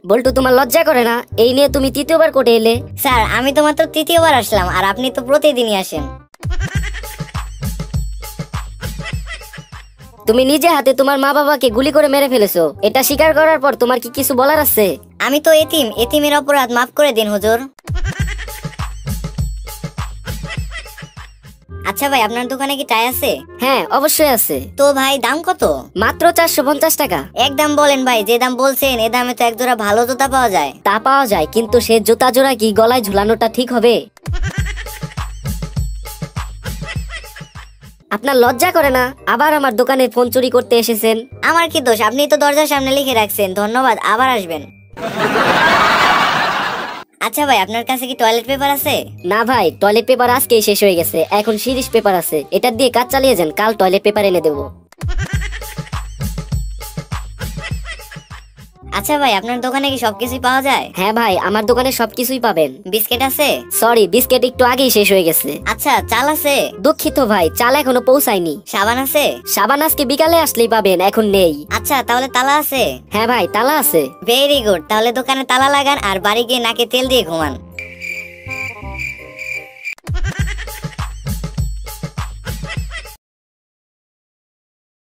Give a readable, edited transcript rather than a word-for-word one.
বল্টু তোমার লজ্জা করে না? এই নিয়ে তুমি তৃতীয়বার কোর্টে এলে। স্যার আমি তো মাত্র তৃতীয়বার আসলাম, আর আপনি তো প্রতিদিনই আসেন। তুমি নিজে হাতে তোমার মা বাবাকে গুলি করে মেরে ফেলেছো, এটা স্বীকার করার পর তোমার কি কিছু বলার আছে? আমি তো এতিম, এতিমের অপরাধ মাফ করে দিন হুজুর। আচ্ছা ভাই, আপনার দোকানে কি টাই আছে? হ্যাঁ অবশ্যই আছে। তো ভাই দাম কত? মাত্র 450 টাকা। একদম বলেন ভাই, যে দাম বলছেন এ দামে তো এক জোড়া ভালো জুতা পাওয়া যায়। তা পাওয়া যায়, কিন্তু সে জুতা জোড়া কি গলায় ঝুলানোটা ঠিক হবে? আপনার লজ্জা করে না? আবার আমার দোকানে ফোন চুরি করতে এসেছেন। আমার কি দোষ? আপনি তো দরজার সামনে লিখে রাখছেন ধন্যবাদ, আবার আসবেন। আচ্ছা ভাই, আপনার কাছে কি টয়লেট পেপার আছে? না ভাই, টয়লেট পেপার আজকেই শেষ হয়ে গেছে, এখন সিরিজ পেপার আছে, এটা দিয়ে কাজ চালিয়ে যান, কাল টয়লেট পেপার এনে দেবো। আচ্ছা ভাই, আপনার দোকানে কি সবকিছুই পাওয়া যায়? হ্যাঁ ভাই, আমার দোকানে সবকিছুই পাবেন। বিস্কিট আছে? সরি, বিস্কিট একটু আগেই শেষ হয়ে গেছে। আচ্ছা, চাল আছে? দুঃখিত ভাই, চাল এখনো পৌঁছায়নি। সাবান আছে? সাবান আজকে বিকালে আসলেই পাবেন, এখন নেই। আচ্ছা, তাহলে তালা আছে? হ্যাঁ ভাই, তালা আছে। ভেরি গুড, তাহলে দোকানে তালা লাগান আর বাড়ি গিয়ে নাকে তেল দিয়ে ঘুমান।